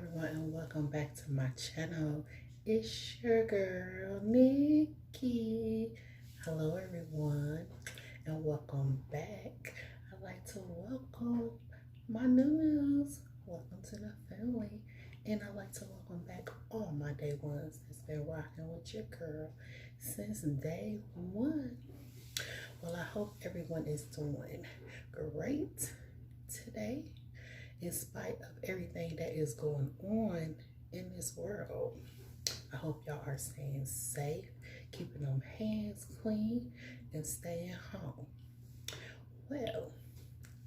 everyone, and welcome back to my channel. It's your girl Nikki. Hello everyone, and welcome back. I'd like to welcome my new. Welcome to the family, and I'd like to welcome back all my day ones that's been rocking with your girl since day one. Well, I hope everyone is doing great today, in spite of everything that is going on in this world. I hope y'all are staying safe, keeping them hands clean, and staying home. Well,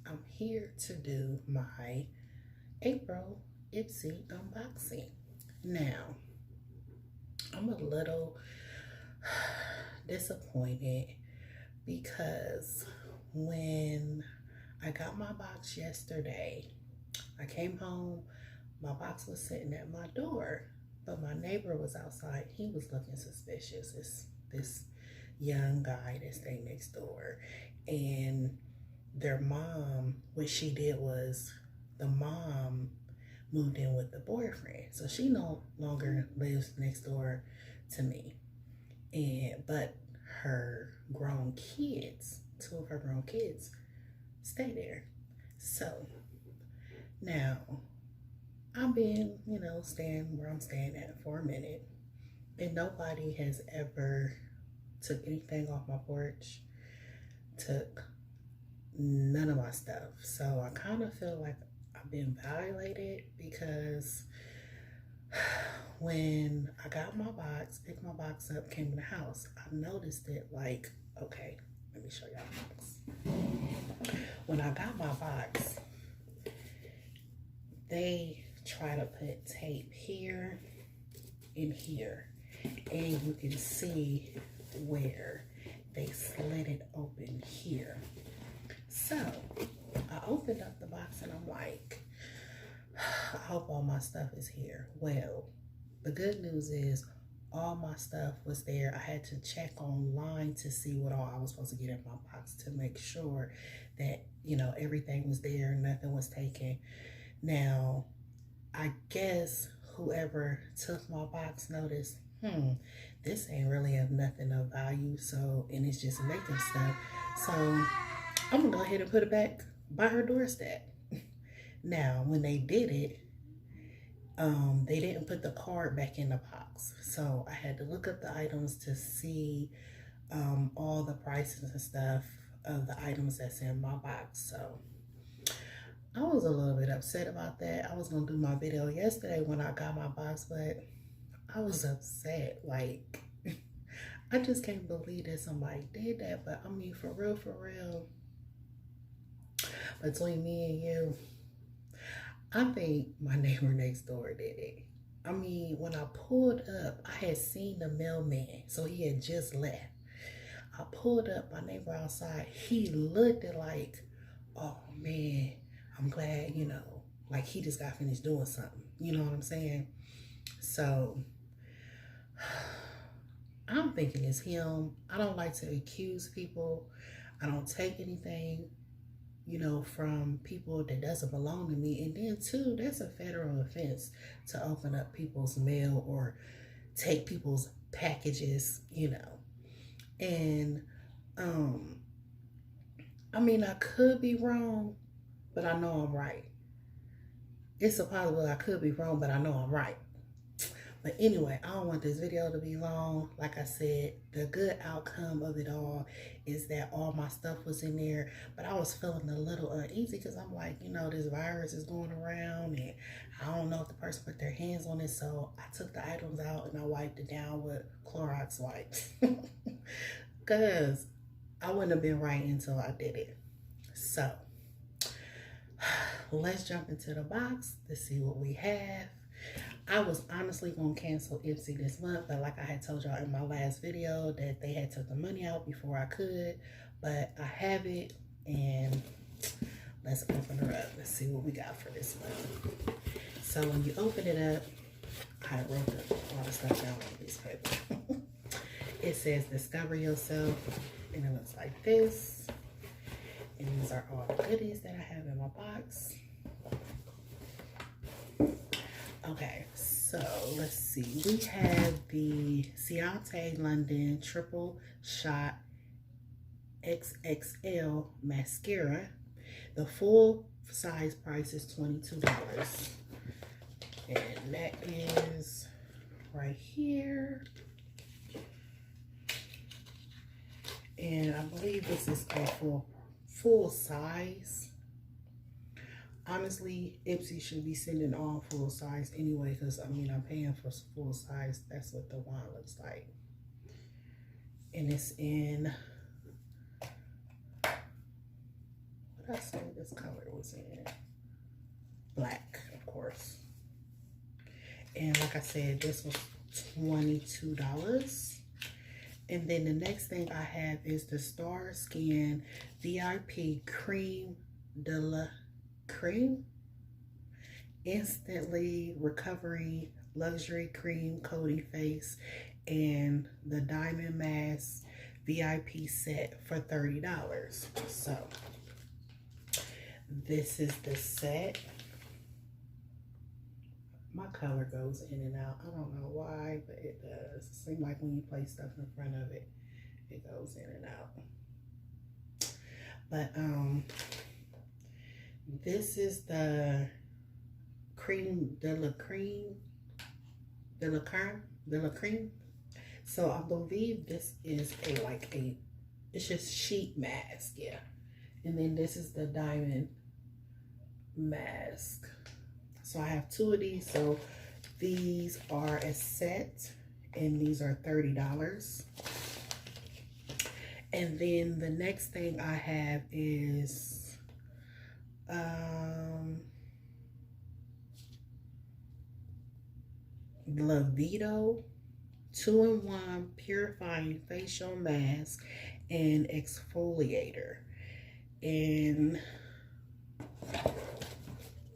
I'm here to do my April Ipsy unboxing. Now, I'm a little disappointed because when I got my box yesterday, I came home, my box was sitting at my door, but my neighbor was outside. He was looking suspicious. It's this young guy that stayed next door. And their mom, what she did was, the mom moved in with the boyfriend. So she no longer lives next door to me. But her grown kids, two of her grown kids, stay there. So now, I've been, staying where I'm staying at for a minute, and nobody has ever took anything off my porch, took none of my stuff. So I kind of feel like I've been violated, because when I got my box, picked my box up, came in the house, I noticed it like, okay, let me show y'all the box. When I got my box, they try to put tape here and here, and you can see where they slid it open here. So I opened up the box and I'm like, I hope all my stuff is here. Well, the good news is all my stuff was there. I had to check online to see what all I was supposed to get in my box to make sure that, everything was there, nothing was taken. Now, I guess whoever took my box noticed, this ain't really of nothing of value, and it's just making stuff. So I'm gonna go ahead and put it back by her doorstep. Now, when they did it, they didn't put the card back in the box. So I had to look up the items to see all the prices and stuff of the items that's in my box. So I was a little bit upset about that. I was going to do my video yesterday when I got my box, but I was upset. Like, I just can't believe that somebody did that. But I mean, for real, between me and you, I think my neighbor next door did it. I mean, when I pulled up, I had seen the mailman, so he had just left. I pulled up, my neighbor outside, he looked at like, oh man, I'm glad, like he just got finished doing something. You know what I'm saying? So I'm thinking it's him. I don't like to accuse people. I don't take anything, from people that doesn't belong to me. And then too, that's a federal offense to open up people's mail or take people's packages, And I mean, I could be wrong, but I know I'm right. It's a possibility I could be wrong, but I know I'm right. But anyway, I don't want this video to be long. Like I said, the good outcome of it all is that all my stuff was in there, but I was feeling a little uneasy because I'm like, this virus is going around and I don't know if the person put their hands on it. So I took the items out and I wiped it down with Clorox wipes because I wouldn't have been right until I did it. So let's jump into the box to see what we have. I was honestly going to cancel Ipsy this month, but like I had told y'all in my last video that they had took the money out before I could, but I have it, and let's open her up. Let's see what we got for this month. So when you open it up, I wrote all the stuff down on this paper. It says discover yourself, and it looks like this. And these are all the goodies that I have in my box. Okay, so let's see. We have the Ciate London Triple Shot XXL Mascara. The full size price is $22. And that is right here. And I believe this is a full size. Honestly, Ipsy should be sending all full size anyway, because I mean, I'm paying for full size. That's what the wand looks like. And it's in, what did I say this color was in? Black, of course. And like I said, this was $22. And then the next thing I have is the Star Skin VIP Cream de la Cream Instantly Recovering Luxury Cream Coating Face and the Diamond Mask VIP set for $30. So this is the set. My color goes in and out. I don't know why, but it does. It seems like when you place stuff in front of it, it goes in and out. But this is the Cream de la Cream. So I believe this is it's just sheet mask, yeah. And then this is the Diamond Mask. So I have two of these. So these are a set and these are $30. And then the next thing I have is Lavito 2-in-1 Purifying Facial Mask and Exfoliator. And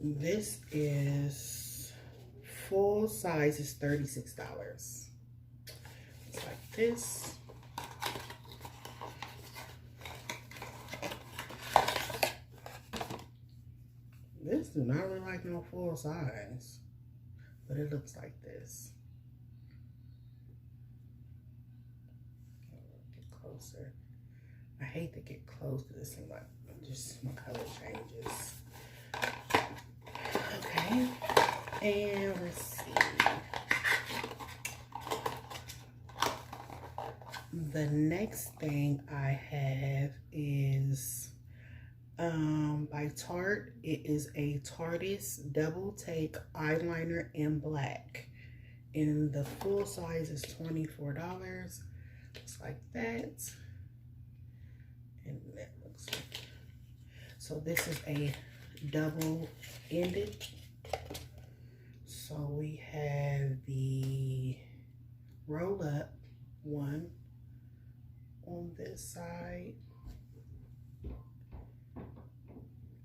this is full size is $36. It's like this. This do not look like no full size, but it looks like this. Get closer. I hate to get close because it seems like just my color changes. Okay, and let's see. The next thing I have is by Tarte. It is a Tarteist Double Take Eyeliner in black. And the full size is $24. Looks like that. And that looks like. So this is a double-ended. So we have the roll-up one on this side.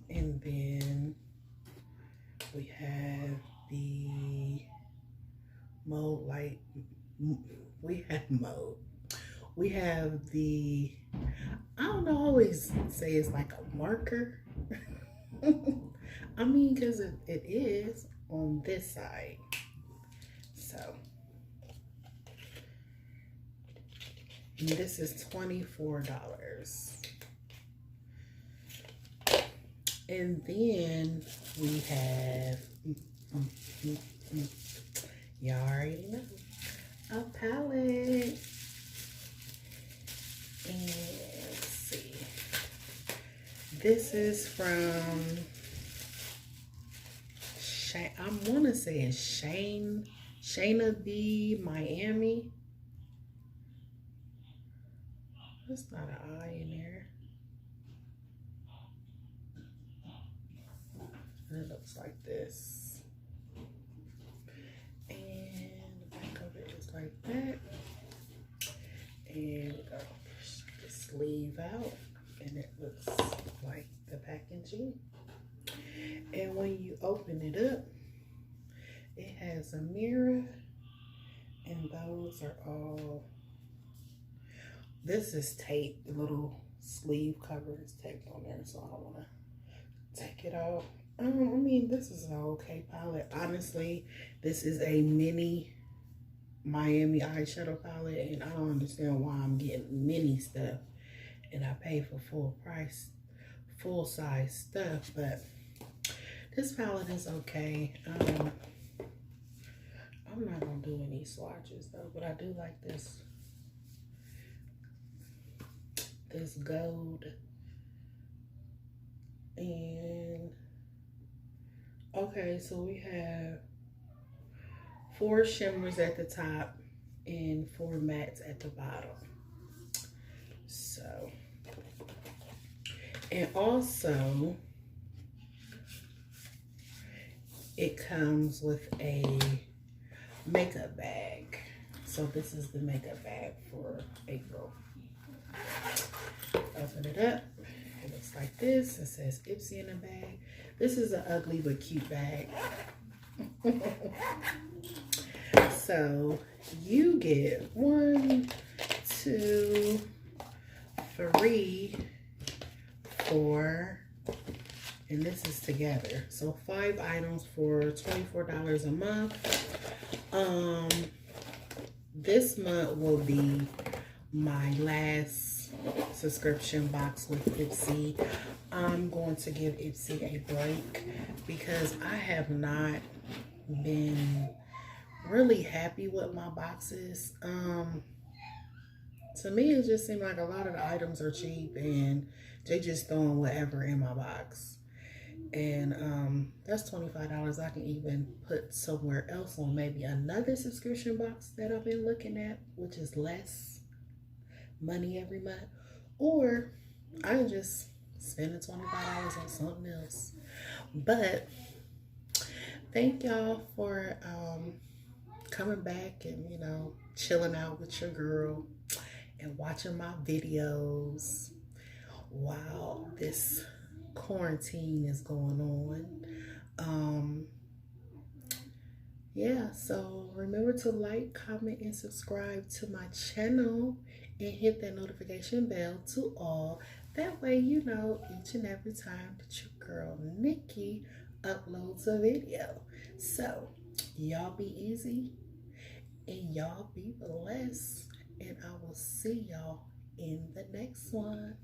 And then we have the mold light. We have the, I don't know, I always say it's like a marker. I mean, because it is on this side. So, and this is $24. And then we have, y'all already know, a palette. And let's see. This is from, I want to say it's Shayna B, Miami. There's not an eye in there. And it looks like this. And the back of it is like that. And we got the sleeve out. And it looks like the packaging. And when you open it up, it has a mirror. And those are all, this is tape. The little sleeve cover is taped on there. So I don't want to take it off. I mean, this is an okay palette. Honestly, this is a mini Miami eyeshadow palette, and I don't understand why I'm getting mini stuff and I pay for full price, full size stuff. But this palette is okay. I'm not gonna do any swatches though, but I do like this gold. And okay, so we have 4 shimmers at the top and 4 mattes at the bottom. So, and also it comes with a makeup bag. So this is the makeup bag for April. Open it up. It looks like this. It says Ipsy in the bag. This is an ugly but cute bag. So you get 1, 2, 3, 4, and this is together. So 5 items for $24 a month. This month will be my last subscription box with Ipsy. I'm going to give Ipsy a break because I have not been really happy with my boxes. To me, it just seemed like a lot of the items are cheap and they just throwing whatever in my box. And that's $25 I can even put somewhere else on maybe another subscription box that I've been looking at, which is less money every month. Or I can just spend the $25 on something else. But thank y'all for coming back and, you know, chilling out with your girl and watching my videos while this quarantine is going on. Yeah, so remember to like, comment, and subscribe to my channel and hit that notification bell to all. That way you know each and every time that your girl Nikki uploads a video. So y'all be easy and y'all be blessed, and I will see y'all in the next one.